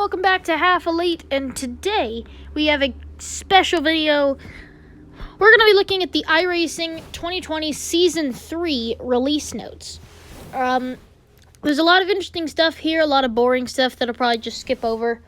welcome back to Half Elite, and today we have a special video. We're going to be looking at the iRacing 2020 Season 3 release notes. There's a lot of interesting stuff here, a lot of boring stuff that I'll probably just skip over.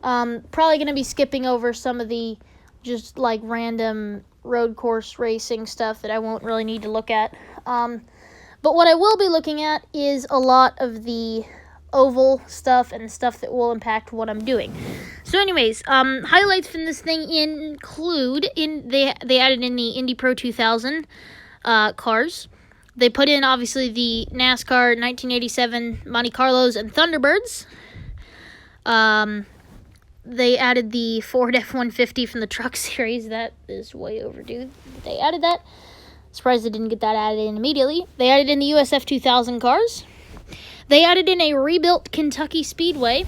Probably going to be skipping over some of the just like random road course racing stuff that I won't really need to look at. But what I will be looking at is a lot of the oval stuff and stuff that will impact what I'm doing. So anyways, highlights from this thing include, they added in the Indy Pro 2000 cars. They put in, obviously, the NASCAR 1987 Monte Carlos and Thunderbirds. They added the Ford F-150 from the Truck Series. That is way overdue. They added that. Surprised they didn't get that added in immediately. They added in the USF 2000 cars. They added in a rebuilt Kentucky Speedway.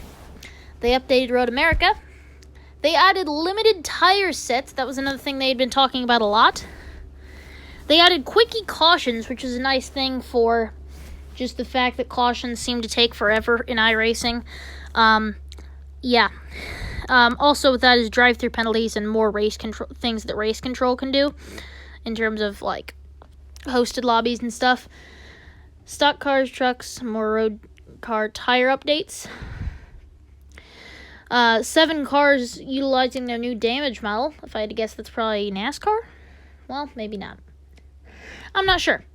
They updated Road America. They added limited tire sets. That was another thing they had been talking about a lot. They added quickie cautions, which is a nice thing for just the fact that cautions seem to take forever in iRacing. Also with that is drive-through penalties and more race control things that race control can do in terms of like hosted lobbies and stuff. Stock cars, trucks, more road car tire updates. 7 cars utilizing their new damage model. If I had to guess, that's probably NASCAR? Well, maybe not. I'm not sure.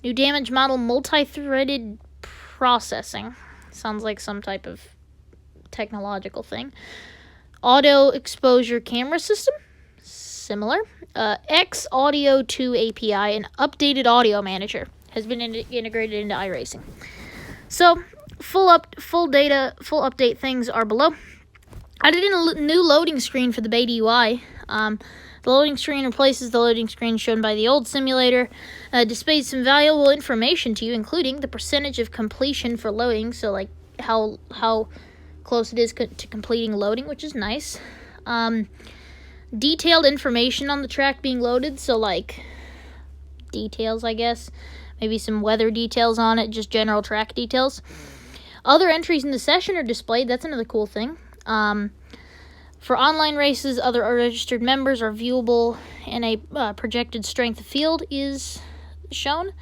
New damage model multi-threaded processing. Sounds like some type of technological thing. Auto exposure camera system. Similar. X Audio 2 API and updated audio manager has been integrated into iRacing. So, full update things are below. I did a new loading screen for the beta UI. The loading screen replaces the loading screen shown by the old simulator. Displays some valuable information to you, including the percentage of completion for loading, so like how close it is to completing loading, which is nice. Detailed information on the track being loaded, so like details, I guess. Maybe some weather details on it, just general track details. Other entries in the session are displayed. That's another cool thing. For online races, other registered members are viewable, and a projected strength of field is shown.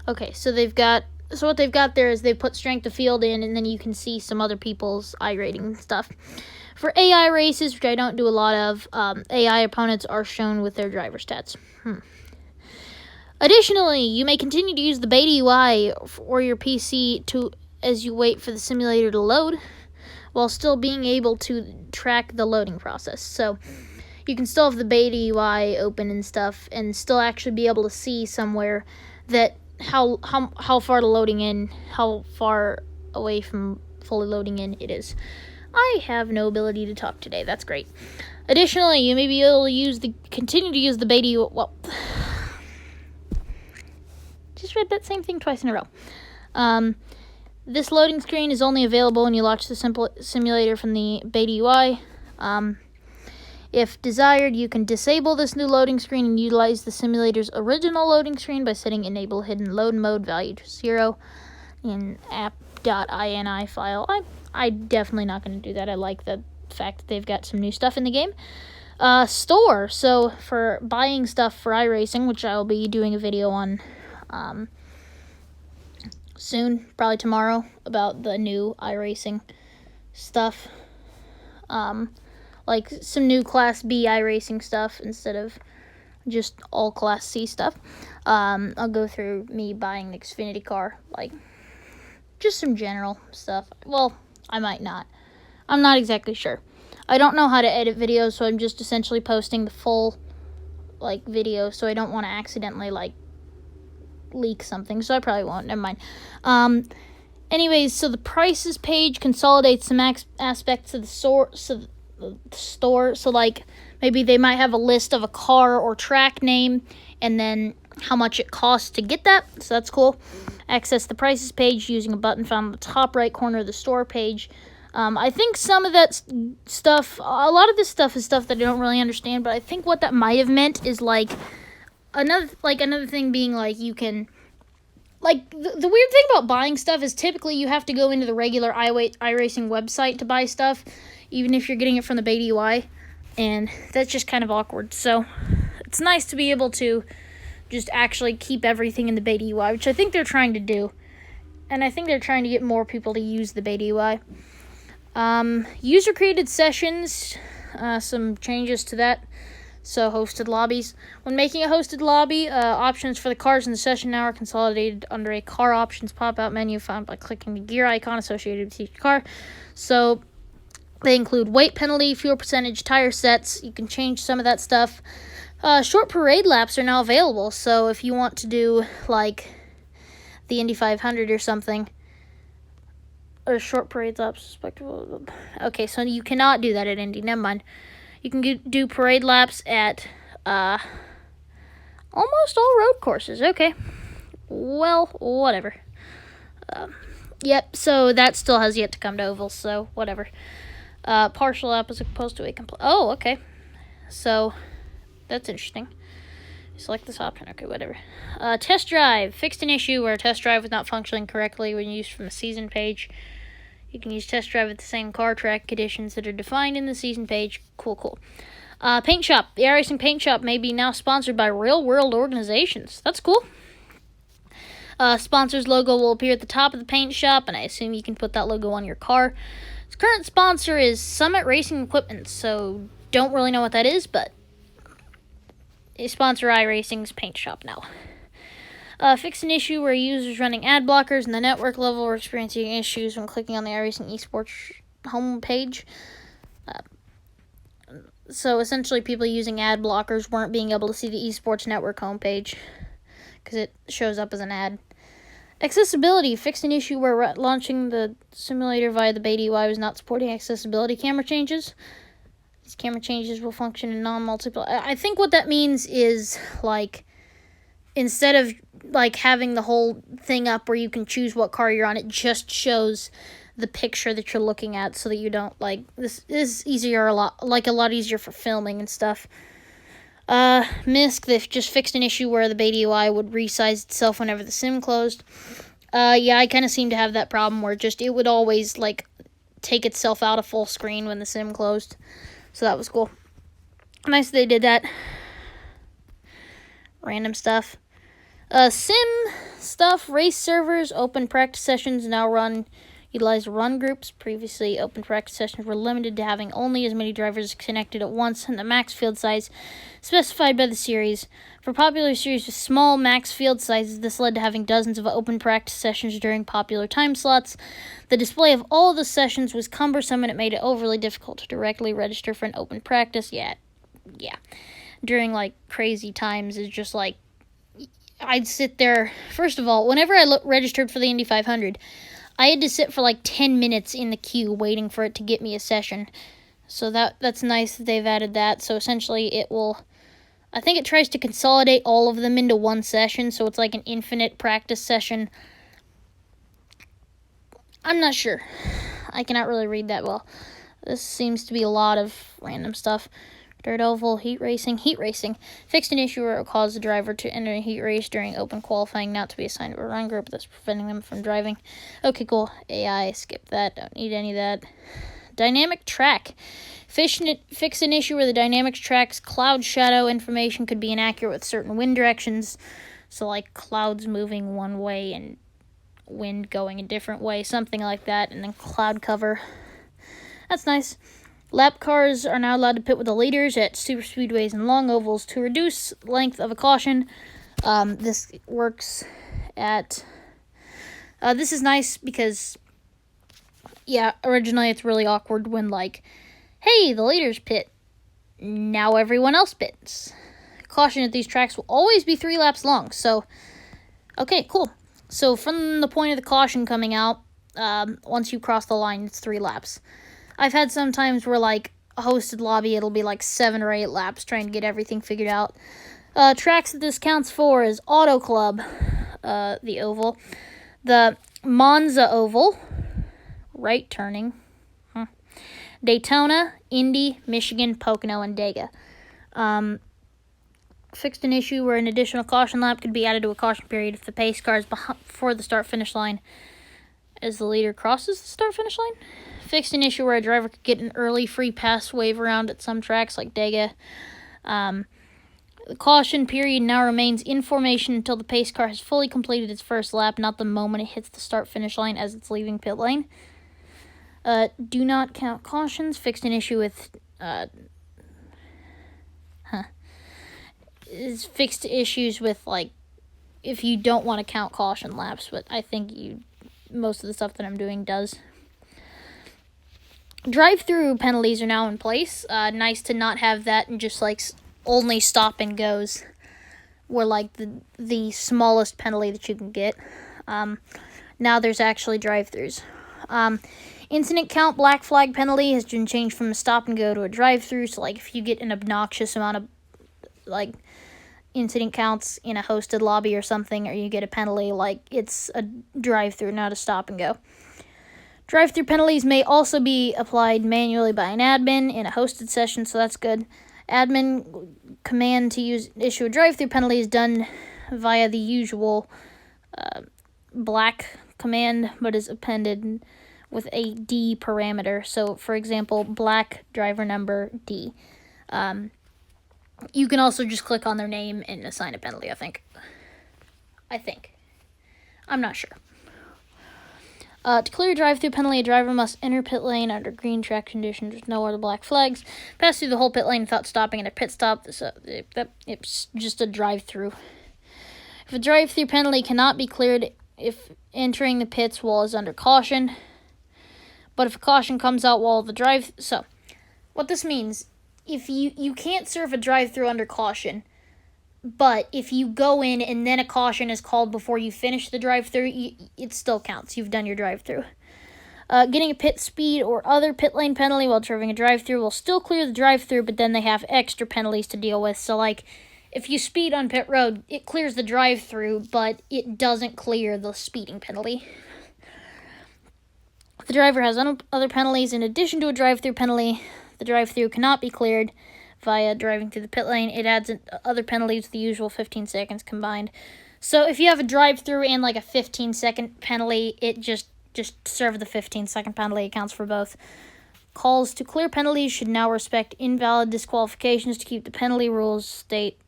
Okay, so what they've got there is they put strength of field in, and then you can see some other people's iRating stuff. For AI races, which I don't do a lot of, AI opponents are shown with their driver stats. Additionally, you may continue to use the beta UI or your PC as you wait for the simulator to load, while still being able to track the loading process. So you can still have the beta UI open and stuff, and still actually be able to see somewhere that how far to loading in, how far away from fully loading in it is. I have no ability to talk today. That's great. Additionally, you may be able to continue to use the beta UI. Well, just read that same thing twice in a row. This loading screen is only available when you launch the simulator from the beta UI. If desired, you can disable this new loading screen and utilize the simulator's original loading screen by setting Enable Hidden Load Mode value to 0 in app.ini file. I'm definitely not going to do that. I like the fact that they've got some new stuff in the game. Store. So for buying stuff for iRacing, which I will be doing a video on soon, probably tomorrow, about the new iRacing stuff. Like some new Class B iRacing stuff instead of just all Class C stuff. I'll go through me buying the Xfinity car, like just some general stuff. Well, I might not. I'm not exactly sure. I don't know how to edit videos, so I'm just essentially posting the full like video, so I don't want to accidentally like leak something, so I probably won't. Never mind. Anyways, so the prices page consolidates some aspects of the store. So like maybe they might have a list of a car or track name, and then how much it costs to get that. So that's cool. Access the prices page using a button found in the top right corner of the store page. I think some of that stuff, a lot of this stuff is stuff that I don't really understand, but I think what that might have meant is like another thing being like you can like, the weird thing about buying stuff is typically you have to go into the regular iRacing website to buy stuff, even if you're getting it from the Beta UI, and that's just kind of awkward. So it's nice to be able to just actually keep everything in the Beta UI, which I think they're trying to do. And I think they're trying to get more people to use the Beta UI. User-created sessions, some changes to that. So, hosted lobbies. When making a hosted lobby, options for the cars in the session now are consolidated under a car options pop-out menu found by clicking the gear icon associated with each car. So, they include weight penalty, fuel percentage, tire sets. You can change some of that stuff. Short parade laps are now available. So, if you want to do, like, the Indy 500 or something, or short parade laps, okay, so you cannot do that at Indy. Never mind. You can do parade laps at almost all road courses. Okay. Well, whatever. Yep, so that still has yet to come to Oval, so whatever. Partial lap as opposed to a complete. Oh, okay. So, that's interesting. Select this option. Okay, whatever. Test drive. Fixed an issue where a test drive was not functioning correctly when used from the season page. You can use test drive at the same car track conditions that are defined in the season page. Cool. Paint shop. The iRacing paint shop may be now sponsored by real-world organizations. That's cool. Sponsor's logo will appear at the top of the paint shop, and I assume you can put that logo on your car. Its current sponsor is Summit Racing Equipment, so don't really know what that is, but they sponsor iRacing's paint shop now. Fix an issue where users running ad blockers in the network level are experiencing issues when clicking on the iRacing esports homepage. So essentially, people using ad blockers weren't being able to see the esports network homepage because it shows up as an ad. Accessibility. Fixed an issue where launching the simulator via the Beta UI was not supporting accessibility camera changes. These camera changes will function in non-multiple. I think what that means is, like, instead of, like, having the whole thing up where you can choose what car you're on, it just shows the picture that you're looking at so that you don't, like, this is easier, a lot easier for filming and stuff. MISC, they've just fixed an issue where the Beta UI would resize itself whenever the sim closed. Yeah, I kind of seem to have that problem where it would always, like, take itself out of full screen when the sim closed. So that was cool. Nice they did that. Random stuff. Sim stuff, race servers, open practice sessions now utilize run groups. Previously, open practice sessions were limited to having only as many drivers connected at once and the max field size specified by the series. For popular series with small max field sizes, this led to having dozens of open practice sessions during popular time slots. The display of all of the sessions was cumbersome and it made it overly difficult to directly register for an open practice. Yeah. During, like, crazy times, it's just, like, I'd sit there. First of all, whenever I registered for the Indy 500, I had to sit for like 10 minutes in the queue waiting for it to get me a session. So that's nice that they've added that. So essentially I think it tries to consolidate all of them into one session, so it's like an infinite practice session. I'm not sure. I cannot really read that well. This seems to be a lot of random stuff. Dirt oval, heat racing. Fixed an issue where it caused the driver to enter a heat race during open qualifying not to be assigned to a run group, thus preventing them from driving. Okay, cool. AI, skip that. Don't need any of that. Dynamic track. Fix an issue where the dynamic track's cloud shadow information could be inaccurate with certain wind directions. So, like, clouds moving one way and wind going a different way, something like that, and then cloud cover. That's nice. Lap cars are now allowed to pit with the leaders at super speedways and long ovals to reduce length of a caution. This works at... this is nice because, yeah, originally it's really awkward when, like, hey, the leaders pit. Now everyone else pits. Caution at these tracks will always be 3 laps long. So, okay, cool. So from the point of the caution coming out, once you cross the line, it's 3 laps. I've had some times where, like, a hosted lobby, it'll be like 7 or 8 laps trying to get everything figured out. Tracks that this counts for is Auto Club, the oval, the Monza oval, right turning, Daytona, Indy, Michigan, Pocono, and Dega. fixed an issue where an additional caution lap could be added to a caution period if the pace car is before the start-finish line as the leader crosses the start-finish line. Fixed an issue where a driver could get an early free pass wave around at some tracks like Dega. The caution period now remains in formation until the pace car has fully completed its first lap, not the moment it hits the start-finish line as it's leaving pit lane. Do not count cautions. Fixed an issue with... It's fixed issues with, like, if you don't want to count caution laps, but I think most of the stuff that I'm doing does. Drive-through penalties are now in place. Nice to not have that and just, like, only stop and goes were, like, the smallest penalty that you can get. Now there's actually drive-throughs. Incident count black flag penalty has been changed from a stop and go to a drive-through. So, like, if you get an obnoxious amount of, like, incident counts in a hosted lobby or something, or you get a penalty, like, it's a drive-through, not a stop and go. Drive-through penalties may also be applied manually by an admin in a hosted session, so that's good. Admin command to issue a drive-through penalty is done via the usual black command, but is appended with a D parameter. So, for example, black driver number D. You can also just click on their name and assign a penalty, I think. I'm not sure. To clear a drive-through penalty, a driver must enter pit lane under green track conditions with no other black flags, pass through the whole pit lane without stopping at a pit stop. So it's just a drive-through. If a drive-through penalty cannot be cleared if entering the pits while is under caution, but if a caution comes out while the drive... So, what this means, if you can't serve a drive-through under caution, but if you go in and then a caution is called before you finish the drive-through, it still counts. You've done your drive-through. Getting a pit speed or other pit lane penalty while serving a drive-through will still clear the drive-through, but then they have extra penalties to deal with. So, like, if you speed on pit road, it clears the drive-through, but it doesn't clear the speeding penalty. If the driver has other penalties in addition to a drive-through penalty, the drive-through cannot be cleared via driving through the pit lane. It adds other penalties, the usual 15 seconds combined. So if you have a drive-through and like a 15-second penalty, it just serve the 15-second penalty. It counts for both. Calls to clear penalties should now respect invalid disqualifications to keep the penalty rules state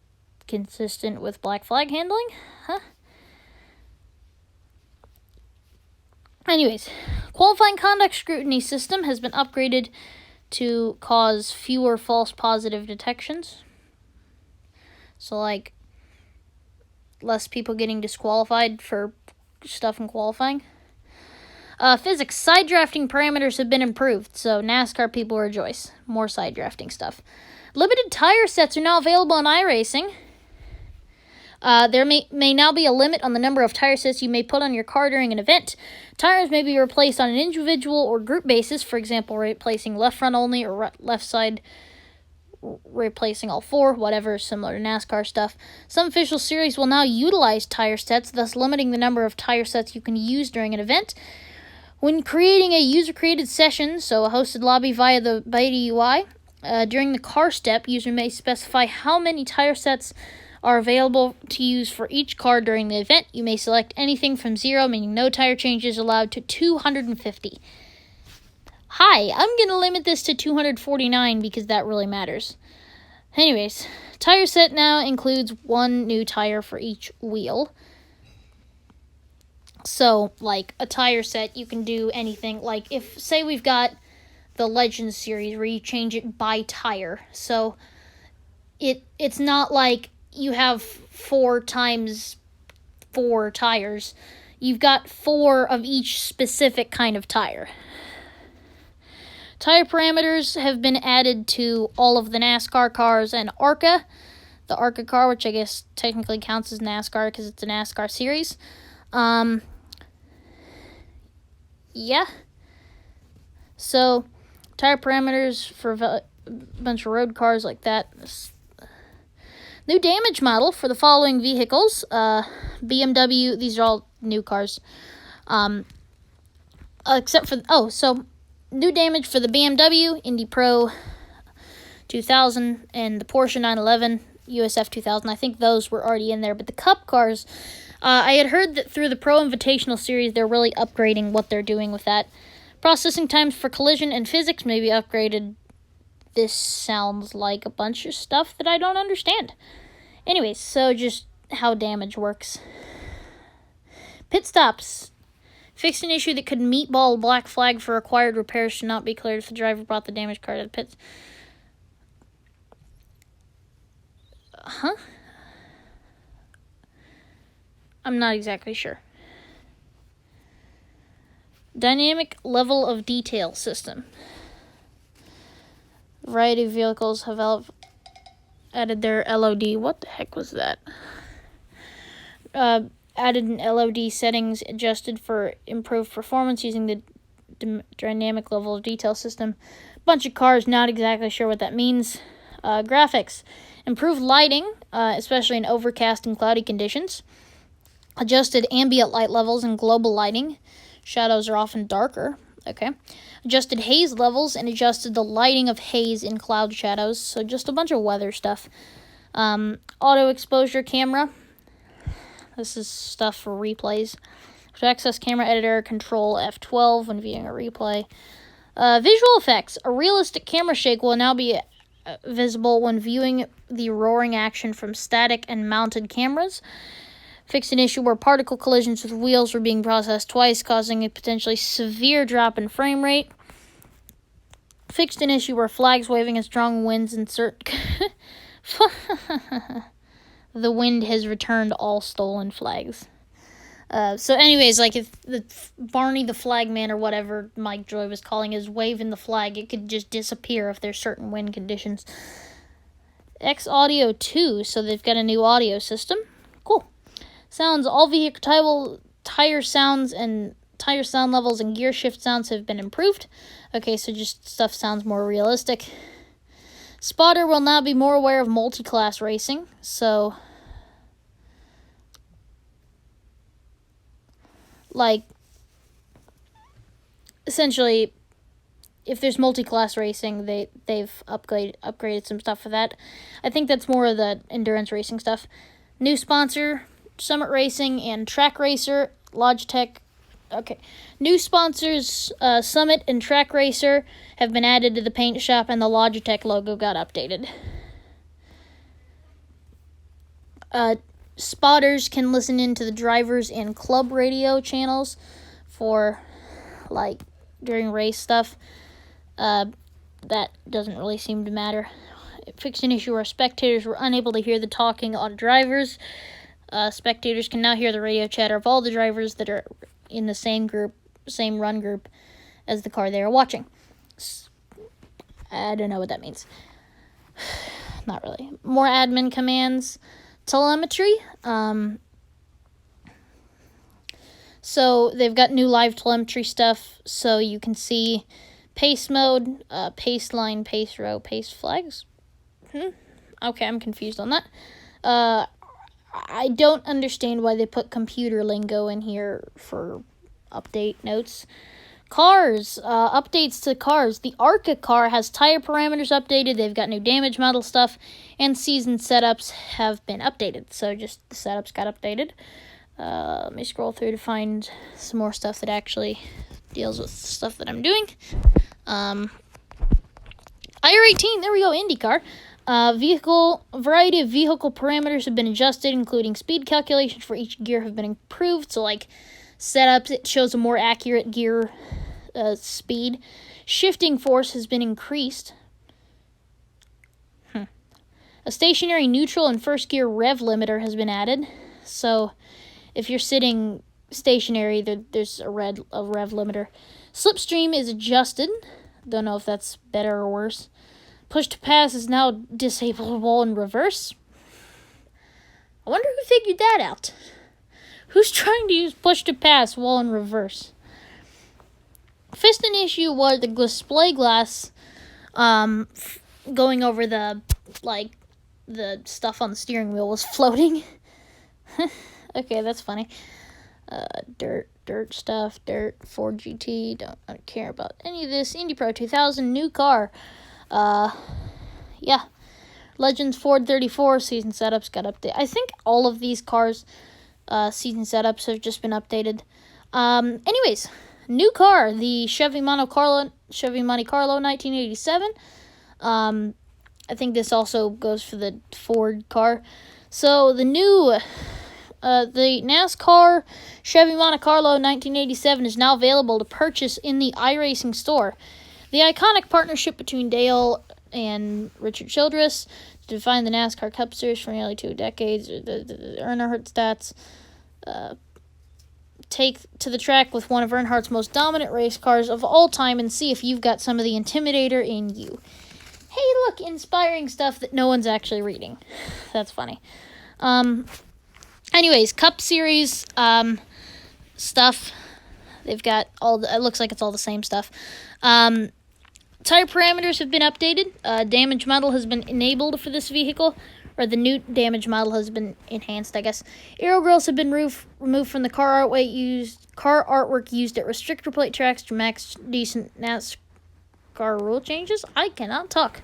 consistent with black flag handling. Anyways, qualifying conduct scrutiny system has been upgraded to cause fewer false positive detections. So, like, less people getting disqualified for stuff in qualifying. Physics. Side drafting parameters have been improved, so NASCAR people rejoice. More side drafting stuff. Limited tire sets are now available in iRacing. There may now be a limit on the number of tire sets you may put on your car during an event. Tires may be replaced on an individual or group basis, for example, replacing left front only or left side replacing all four, whatever, similar to NASCAR stuff. Some official series will now utilize tire sets, thus limiting the number of tire sets you can use during an event. When creating a user-created session, so a hosted lobby via the beta UI, during the car step, user may specify how many tire sets are available to use for each car during the event. You may select anything from 0, meaning no tire changes allowed, to 250. Hi, I'm going to limit this to 249 because that really matters. Anyways, tire set now includes one new tire for each wheel. So, like, a tire set, you can do anything. Like, if, say we've got the Legends series where you change it by tire. So, it's not like you have 4 times 4 tires. You've got 4 of each specific kind of tire. Tire parameters have been added to all of the NASCAR cars and ARCA. The ARCA car, which I guess technically counts as NASCAR because it's a NASCAR series. Yeah. So, tire parameters for a bunch of road cars like that. New damage model for the following vehicles. BMW, these are all new cars. Except for, new damage for the BMW, Indy Pro 2000, and the Porsche 911. USF 2000. I think those were already in there, but the Cup cars, I had heard that through the Pro Invitational Series, they're really upgrading what they're doing with that. Processing times for collision and physics may be upgraded. This sounds like a bunch of stuff that I don't understand. Anyways, so just how damage works. Pit stops. Fixed an issue that could meatball black flag for required repairs should not be cleared if the driver brought the damaged car to the pits. Huh? I'm not exactly sure. Dynamic level of detail system. A variety of vehicles have added their LOD. What the heck was that? Added an LOD settings adjusted for improved performance using the dynamic level of detail system. Bunch of cars, not exactly sure what that means. Graphics. Improved lighting, especially in overcast and cloudy conditions. Adjusted ambient light levels and global lighting. Shadows are often darker. Okay. Adjusted haze levels and adjusted the lighting of haze in cloud shadows. So just a bunch of weather stuff. Auto exposure camera. This is stuff for replays. To access camera editor, control F12 when viewing a replay. Visual effects. A realistic camera shake will now be visible when viewing the roaring action from static and mounted cameras. Fixed an issue where particle collisions with wheels were being processed twice, causing a potentially severe drop in frame rate. Fixed an issue where flags waving in strong winds insert... The wind has returned all stolen flags. So anyways, like if Barney the Flagman or whatever Mike Joy was calling is waving the flag, it could just disappear if there's certain wind conditions. X Audio 2, so they've got a new audio system. Cool. Sounds, all vehicle tire sounds and tire sound levels and gear shift sounds have been improved. Okay, so just stuff sounds more realistic. Spotter will now be more aware of multi-class racing, so like essentially if there's multi-class racing, they've upgraded some stuff for that. I think that's more of the endurance racing stuff. New sponsor, Summit Racing and Track Racer, Logitech. Okay. New sponsors, Summit and Track Racer, have been added to the paint shop, and the Logitech logo got updated. Spotters can listen into the drivers and club radio channels for, like, during race stuff. That doesn't really seem to matter. It fixed an issue where spectators were unable to hear the talking on drivers. Spectators can now hear the radio chatter of all the drivers that are in the same run group as the car they are watching. I don't know what that means. Not really. More admin commands. Telemetry. So they've got new live telemetry stuff, so you can see pace mode, pace line, pace row, pace flags. Okay, I'm confused on that. I don't understand why they put computer lingo in here for update notes. Cars, updates to cars. The ARCA car has tire parameters updated. They've got new damage model stuff, and season setups have been updated. So just the setups got updated. Let me scroll through to find some more stuff that actually deals with stuff that I'm doing. IR18, there we go, IndyCar. Variety of vehicle parameters have been adjusted, including speed calculations for each gear have been improved. So, like, setups, it shows a more accurate gear speed. Shifting force has been increased. A stationary neutral and first gear rev limiter has been added. So, if you're sitting stationary, there's a rev limiter. Slipstream is adjusted. Don't know if that's better or worse. Push to pass is now disableable in reverse. I wonder who figured that out. Who's trying to use push to pass while in reverse? Fixed an issue was the display glass going over the stuff on the steering wheel was floating. Okay, that's funny. Dirt stuff, Ford GT, don't care about any of this. Indy Pro 2000, new car. Yeah. Legends Ford 34 season setups got updated. I think all of these cars' season setups have just been updated. Anyways, new car, the Chevy Monte Carlo 1987. I think this also goes for the Ford car. So the new, the NASCAR Chevy Monte Carlo 1987 is now available to purchase in the iRacing store. The iconic partnership between Dale and Richard Childress to define the NASCAR Cup Series for nearly 2 decades. The Earnhardt stats take to the track with one of Earnhardt's most dominant race cars of all time and see if you've got some of the Intimidator in you. Hey, look, inspiring stuff that no one's actually reading. That's funny. Anyways, Cup Series stuff. They've got it looks like it's all the same stuff. Tire parameters have been updated. Damage model has been enabled for this vehicle, or the new damage model has been enhanced, I guess. Aero grills have been removed from the car artwork used at restrictor plate tracks to max decent NASCAR rule changes. I cannot talk.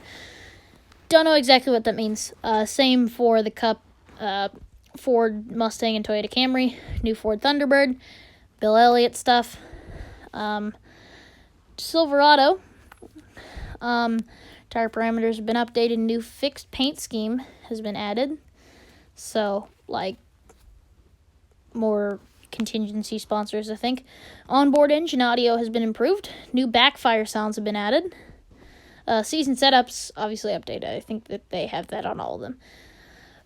Don't know exactly what that means. Same for the Cup, Ford Mustang and Toyota Camry, new Ford Thunderbird, Bill Elliott stuff, Silverado. Tire parameters have been updated. New fixed paint scheme has been added. So, like, more contingency sponsors, I think. Onboard engine audio has been improved. New backfire sounds have been added. Season setups, obviously updated. I think that they have that on all of them.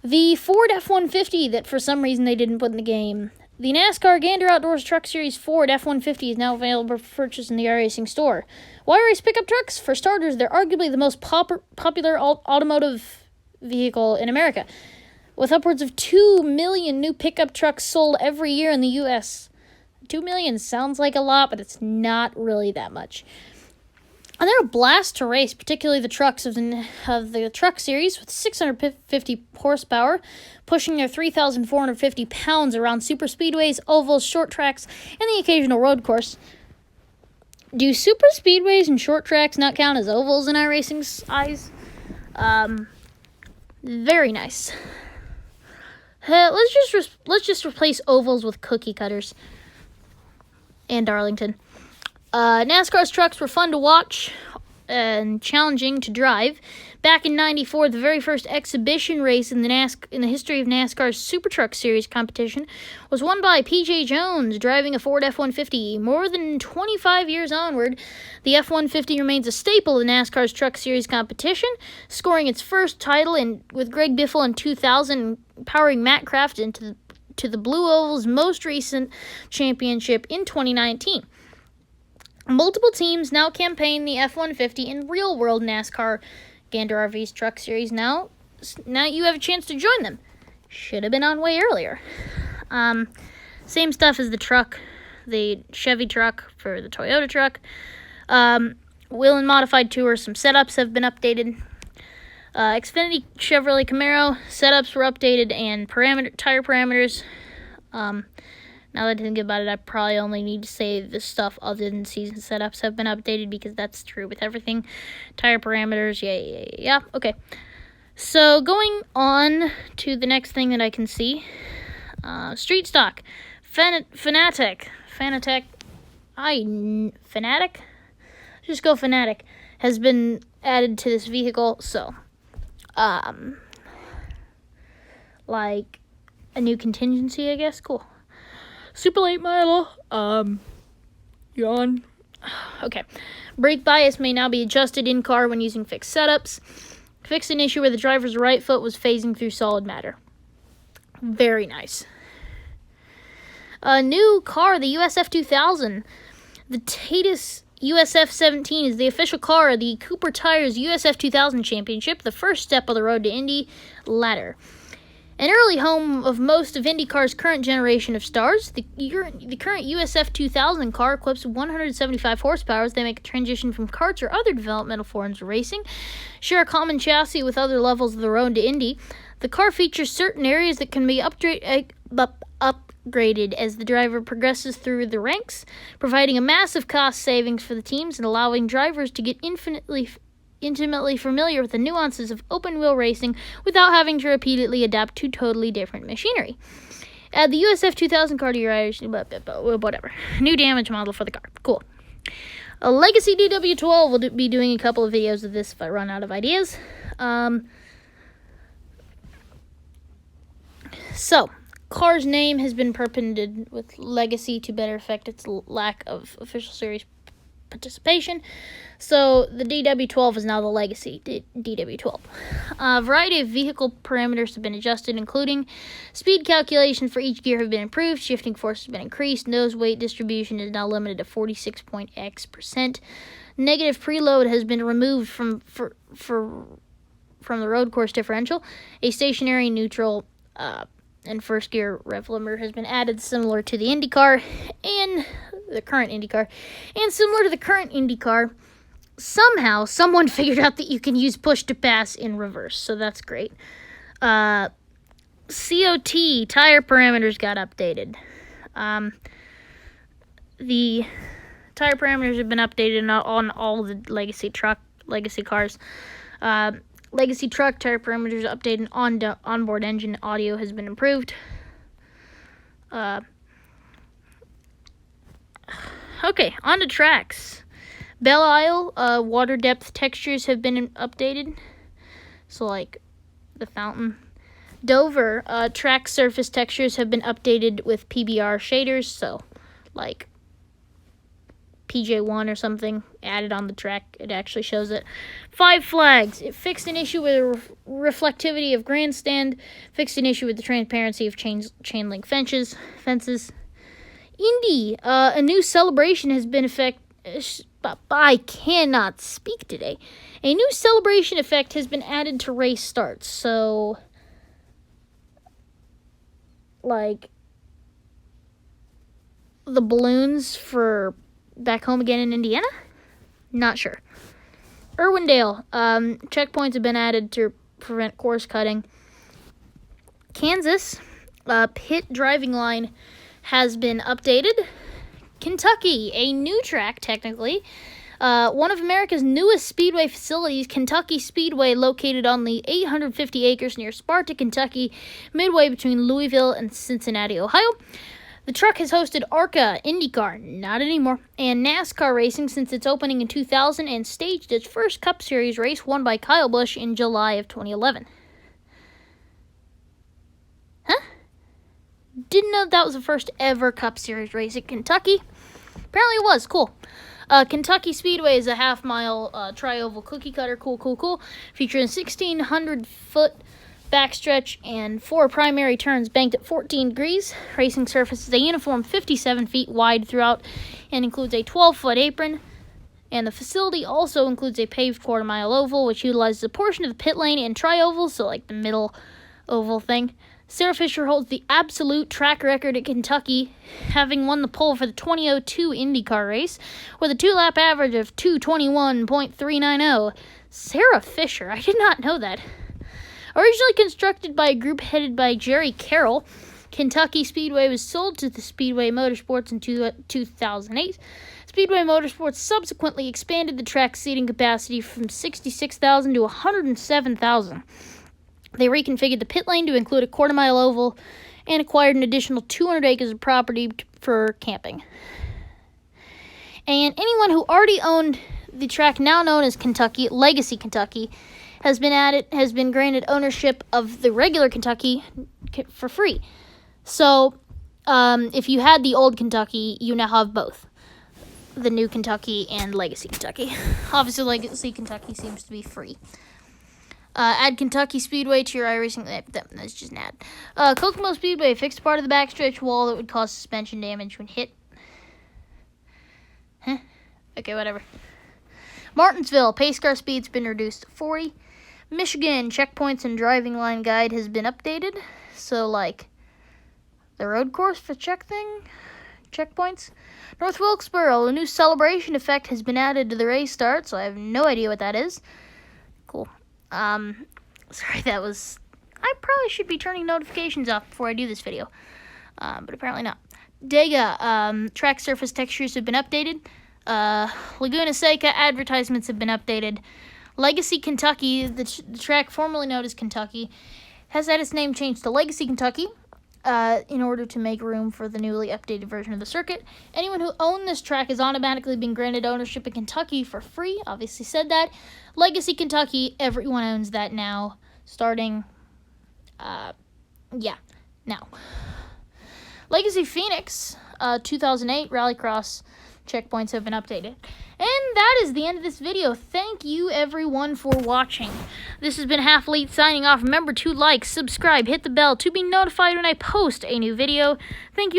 The Ford F-150 that for some reason they didn't put in the game. The NASCAR Gander Outdoors Truck Series Ford F-150 is now available for purchase in the iRacing store. Why race pickup trucks? For starters, they're arguably the most popular automotive vehicle in America, with upwards of 2 million new pickup trucks sold every year in the U.S. 2 million sounds like a lot, but it's not really that much. And they're a blast to race, particularly the trucks of the Truck Series with 650 horsepower, pushing their 3,450 pounds around super speedways, ovals, short tracks, and the occasional road course. Do super speedways and short tracks not count as ovals in iRacing's eyes? Very nice. Let's just replace ovals with cookie cutters. And Darlington. NASCAR's trucks were fun to watch and challenging to drive. Back in '94, the very first exhibition race in the history of NASCAR's Super Truck Series competition was won by P.J. Jones driving a Ford F-150. More than 25 years onward, the F-150 remains a staple in NASCAR's Truck Series competition, scoring its first title with Greg Biffle in 2000, powering Matt Crafton to the Blue Oval's most recent championship in 2019. Multiple teams now campaign the F-150 in real-world NASCAR Gander RV's Truck Series. Now you have a chance to join them. Should have been on way earlier. Same stuff as the truck, the Chevy truck for the Toyota truck. Wheel and Modified Tour, some setups have been updated. Xfinity Chevrolet Camaro setups were updated, and tire parameters. Now that I think about it, I probably only need to say the stuff other than season setups have been updated, because that's true with everything. Tire parameters, yeah. Okay. So going on to the next thing that I can see. Street stock. Fanatec. Just go Fanatic. Has been added to this vehicle, so. Like a new contingency, I guess. Cool. Super late model. Yawn. Okay. Brake bias may now be adjusted in-car when using fixed setups. Fixed an issue where the driver's right foot was phasing through solid matter. Very nice. A new car, the USF 2000. The Tatus USF 17 is the official car of the Cooper Tires USF 2000 Championship, the first step on the road to Indy ladder. An early home of most of IndyCar's current generation of stars, the current USF 2000 car equips 175 horsepower as they make a transition from karts or other developmental forms of racing, share a common chassis with other levels of the road to Indy. The car features certain areas that can be upgraded as the driver progresses through the ranks, providing a massive cost savings for the teams and allowing drivers to get intimately familiar with the nuances of open-wheel racing without having to repeatedly adapt to totally different machinery. Add the USF 2000 car to your iRacing, whatever. New damage model for the car. Cool. A Legacy DW12 will be doing a couple of videos of this if I run out of ideas. So, car's name has been perpended with Legacy to better affect its lack of official series participation. So, the DW12 is now the Legacy DW12. A variety of vehicle parameters have been adjusted, including speed calculation for each gear have been improved, shifting force has been increased, nose weight distribution is now limited to 46.x%. Negative preload has been removed from the road course differential. A stationary neutral and first gear rev limiter has been added, similar to the Indy Car and the current Indy Car. And similar to the current Indy Car, somehow someone figured out that you can use push to pass in reverse, so that's great. COT tire parameters got updated. The tire parameters have been updated on all the legacy cars. Legacy truck tire parameters updated, onboard engine audio has been improved. Okay, on to tracks. Belle-Isle, water depth textures have been updated. So, like, the fountain. Dover, track surface textures have been updated with PBR shaders. So, like, PJ1 or something added on the track. It actually shows it. Five Flags. It fixed an issue with reflectivity of grandstand. Fixed an issue with the transparency of chain link fences. Indy. A new celebration has been I cannot speak today. A new celebration effect has been added to race starts. So, like, the balloons for back home again in Indiana? Not sure. Irwindale. Checkpoints have been added to prevent course cutting. Kansas. Pit driving line has been updated. Kentucky. A new track, technically. One of America's newest speedway facilities, Kentucky Speedway, located on the 850 acres near Sparta, Kentucky, midway between Louisville and Cincinnati, Ohio. The truck has hosted ARCA, IndyCar, not anymore, and NASCAR racing since its opening in 2000 and staged its first Cup Series race won by Kyle Busch in July of 2011. Huh? Didn't know that was the first ever Cup Series race at Kentucky. Apparently it was. Cool. Kentucky Speedway is a half-mile tri-oval cookie cutter. Cool. Featuring 1,600-foot backstretch and 4 primary turns banked at 14 degrees. Racing surface is a uniform 57 feet wide throughout and includes a 12-foot apron. And the facility also includes a paved quarter-mile oval, which utilizes a portion of the pit lane and tri-oval, so like the middle oval thing. Sarah Fisher holds the absolute track record at Kentucky, having won the pole for the 2002 IndyCar race with a 2-lap average of 2:21.390. Sarah Fisher, I did not know that. Originally constructed by a group headed by Jerry Carroll, Kentucky Speedway was sold to the Speedway Motorsports in 2008. Speedway Motorsports subsequently expanded the track's seating capacity from 66,000 to 107,000. They reconfigured the pit lane to include a quarter-mile oval and acquired an additional 200 acres of property for camping. And anyone who already owned the track now known as Kentucky, Legacy Kentucky, has been granted ownership of the regular Kentucky for free. So, if you had the old Kentucky, you now have both. The new Kentucky and Legacy Kentucky. Obviously, Legacy Kentucky seems to be free. Add Kentucky Speedway to your iRacing. That's just an ad. Kokomo Speedway fixed part of the backstretch wall that would cause suspension damage when hit. Huh? Okay, whatever. Martinsville, pace car speed's been reduced to 40. Michigan, checkpoints and driving line guide has been updated. So, like, the road course for checkpoints. North Wilkesboro, a new celebration effect has been added to the race start, so I have no idea what that is. Cool. Sorry, that was... I probably should be turning notifications off before I do this video. But apparently not. Dega, track surface textures have been updated. Laguna Seca advertisements have been updated. Legacy Kentucky, the track formerly known as Kentucky, has had its name changed to Legacy Kentucky in order to make room for the newly updated version of the circuit. Anyone who owned this track has automatically been granted ownership in Kentucky for free. Obviously said that. Legacy Kentucky, everyone owns that now, starting, now. Legacy Phoenix, 2008 Rallycross checkpoints have been updated. And that is the end of this video. Thank you, everyone, for watching. This has been Half Elite signing off. Remember to like, subscribe, hit the bell to be notified when I post a new video. Thank you.